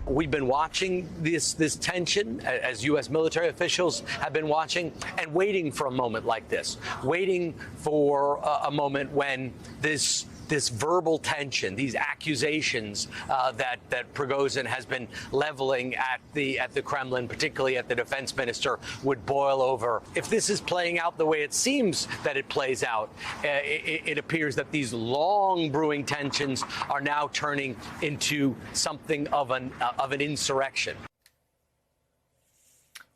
We've been watching this tension as U.S. military officials have been watching and waiting for a moment like this, waiting for a moment when this verbal tension, these accusations that Prigozhin has been leveling at the Kremlin, particularly at the defense minister, would boil over. If this is playing out the way it seems that it plays out, it appears that these long brewing tensions are now turning into something of an insurrection.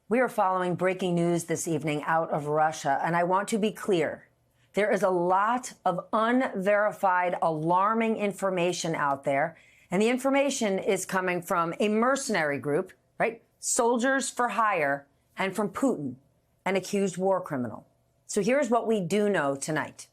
We are following breaking news this evening out of Russia, and I want to be clear. There is a lot of unverified, alarming information out there, and the information is coming from a mercenary group, right? Soldiers for hire, and from Putin, an accused war criminal. So here's what we do know tonight.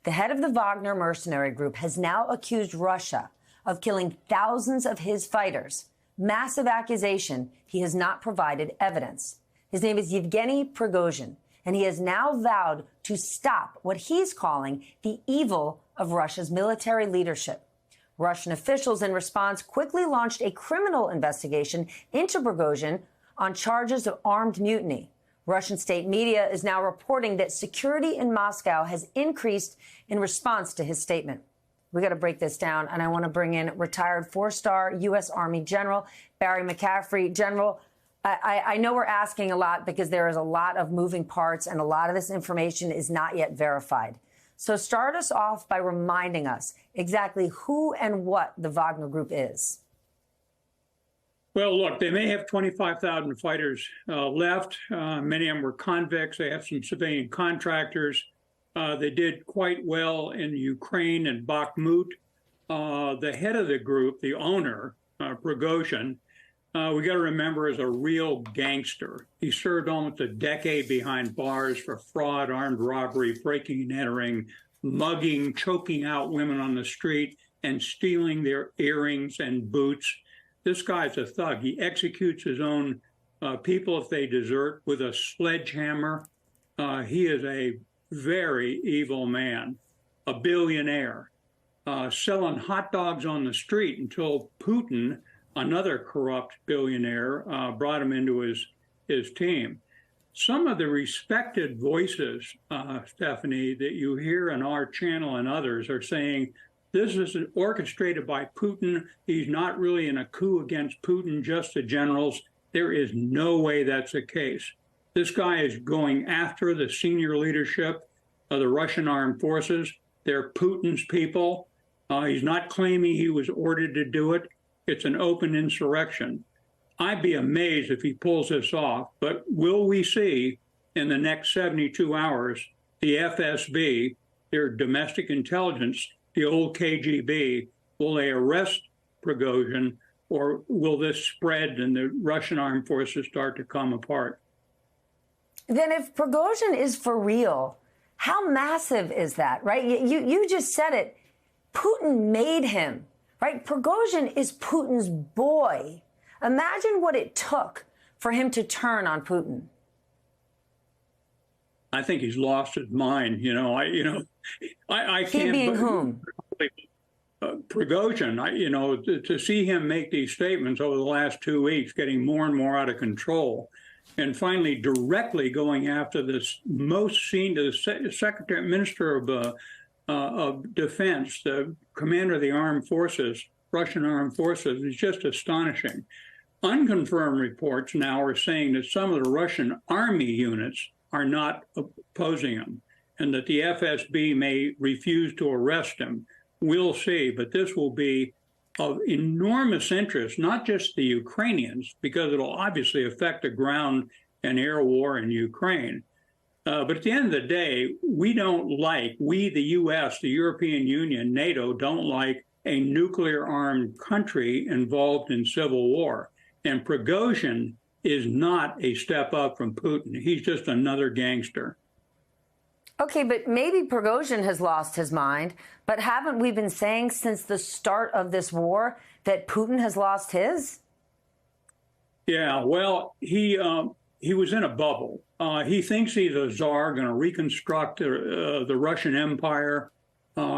The head of the Wagner mercenary group has now accused Russia of killing thousands of his fighters. Massive accusation. He has not provided evidence. His name is Yevgeny Prigozhin, and he has now vowed to stop what he's calling the evil of Russia's military leadership. Russian officials, in response, quickly launched a criminal investigation into Prigozhin on charges of armed mutiny. Russian state media is now reporting that security in Moscow has increased in response to his statement. We got to break this down, and I want to bring in retired four-star U.S. Army General Barry McCaffrey. General, I know we're asking a lot because there is a lot of moving parts and a lot of this information is not yet verified. So start us off by reminding us exactly who and what the Wagner Group is. Well, look, they may have 25,000 fighters left. Many of them were convicts. They have some civilian contractors. They did quite well in Ukraine and Bakhmut. The head of the group, the owner, Prigozhin, we got to remember, is a real gangster. He served almost a decade behind bars for fraud, armed robbery, breaking and entering, mugging, choking out women on the street, and stealing their earrings and boots. This guy's a thug. He executes his own people if they desert with a sledgehammer. He is a very evil man, a billionaire, selling hot dogs on the street until Putin, another corrupt billionaire, brought him into his team. Some of the respected voices, Stephanie, that you hear on our channel and others are saying this is orchestrated by Putin. He's not really in a coup against Putin, just the generals. There is no way that's the case. This guy is going after the senior leadership of the Russian armed forces. They're Putin's people. He's not claiming he was ordered to do it. It's an open insurrection. I'd be amazed if he pulls this off, but will we see in the next 72 hours the FSB, their domestic intelligence, the old KGB, will they arrest Prigozhin, or will this spread and the Russian armed forces start to come apart? Then if Prigozhin is for real, how massive is that, right? You just said it. Putin made him, right? Prigozhin is Putin's boy. Imagine what it took for him to turn on Putin. I think he's lost his mind. I can't. He being whom? Prigozhin. To see him make these statements over the last 2 weeks, getting more and more out of control, and finally directly going after this most senior, the Secretary, Minister of Defense, the commander of the armed forces, Russian armed forces, is just astonishing. Unconfirmed reports now are saying that some of the Russian army units are not opposing him, and that the FSB may refuse to arrest him. We'll see, but this will be of enormous interest, not just the Ukrainians, because it'll obviously affect the ground and air war in Ukraine. But at the end of the day, we, the U.S., the European Union, NATO, don't like a nuclear-armed country involved in civil war. And Prigozhin is not a step up from Putin. He's just another gangster. Okay, but maybe Prigozhin has lost his mind. But haven't we been saying since the start of this war that Putin has lost his? Yeah, well, he was in a bubble. He thinks he's a czar, going to reconstruct the Russian Empire.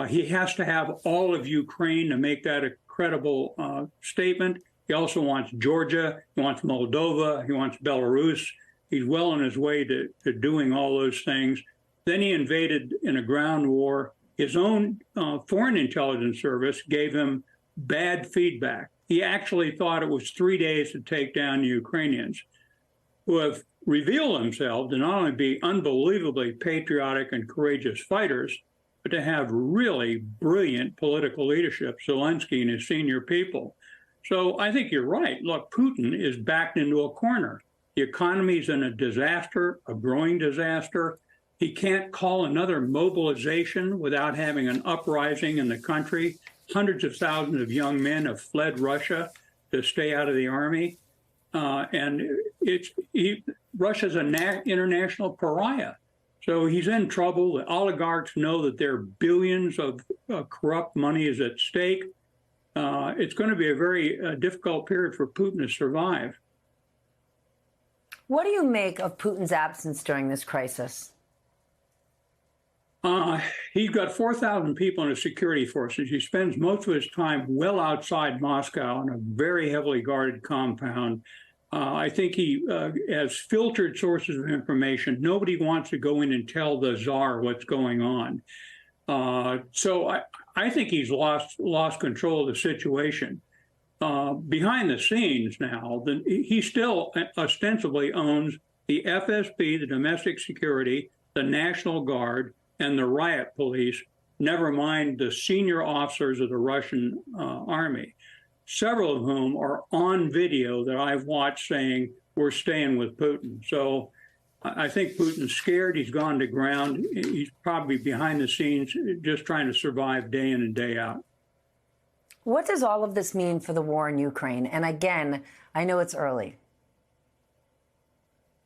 He has to have all of Ukraine to make that a credible statement. He also wants Georgia. He wants Moldova. He wants Belarus. He's well on his way to doing all those things. Then he invaded in a ground war. His own foreign intelligence service gave him bad feedback. He actually thought it was 3 days to take down the Ukrainians, who have revealed themselves to not only be unbelievably patriotic and courageous fighters, but to have really brilliant political leadership, Zelensky and his senior people. So I think you're right. Look, Putin is backed into a corner. The economy's in a disaster, a growing disaster. He can't call another mobilization without having an uprising in the country. Hundreds of thousands of young men have fled Russia to stay out of the army. Russia's an international pariah. So he's in trouble. The oligarchs know that there are billions of corrupt money is at stake. It's going to be a very difficult period for Putin to survive. What do you make of Putin's absence during this crisis? He's got 4,000 people in his security forces. He spends most of his time well outside Moscow in a very heavily guarded compound. I think he has filtered sources of information. Nobody wants to go in and tell the czar what's going on. So I think he's lost control of the situation. Behind the scenes now, he still ostensibly owns the FSB, the domestic security, the National Guard, and the riot police, never mind the senior officers of the Russian army, several of whom are on video that I've watched saying, we're staying with Putin. So I think Putin's scared. He's gone to ground. He's probably behind the scenes just trying to survive day in and day out. What does all of this mean for the war in Ukraine? And again, I know it's early.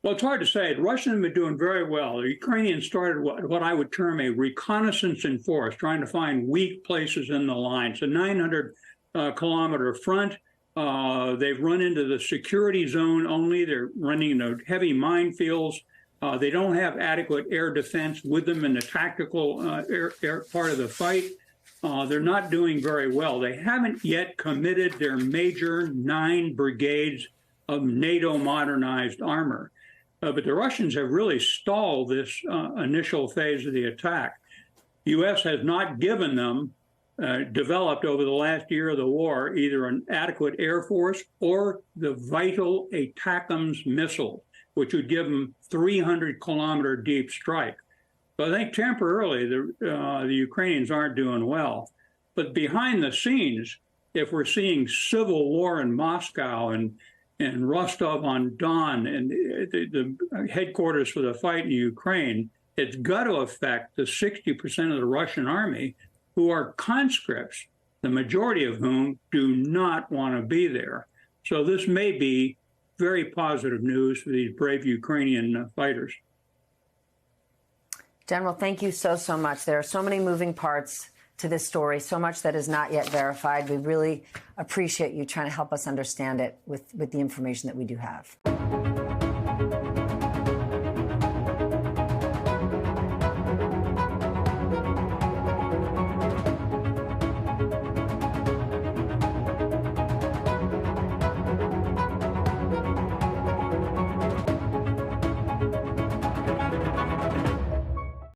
Well, it's hard to say. The Russians have been doing very well. The Ukrainians started what I would term a reconnaissance in force, trying to find weak places in the line. It's a 900-kilometer front. They've run into the security zone only. They're running into heavy minefields. They don't have adequate air defense with them in the tactical air part of the fight. They're not doing very well. They haven't yet committed their major 9 brigades of NATO modernized armor. But the Russians have really stalled this initial phase of the attack. The U.S. has not given them, developed over the last year of the war, either an adequate air force or the vital ATACMS missile, which would give them 300-kilometer deep strike. So I think temporarily the Ukrainians aren't doing well. But behind the scenes, if we're seeing civil war in Moscow and Rostov-on-Don and the headquarters for the fight in Ukraine, it's got to affect the 60% of the Russian army who are conscripts, the majority of whom do not want to be there. So this may be very positive news for these brave Ukrainian fighters. General, thank you so much. There are so many moving parts to this story, so much that is not yet verified. We really appreciate you trying to help us understand it with the information that we do have.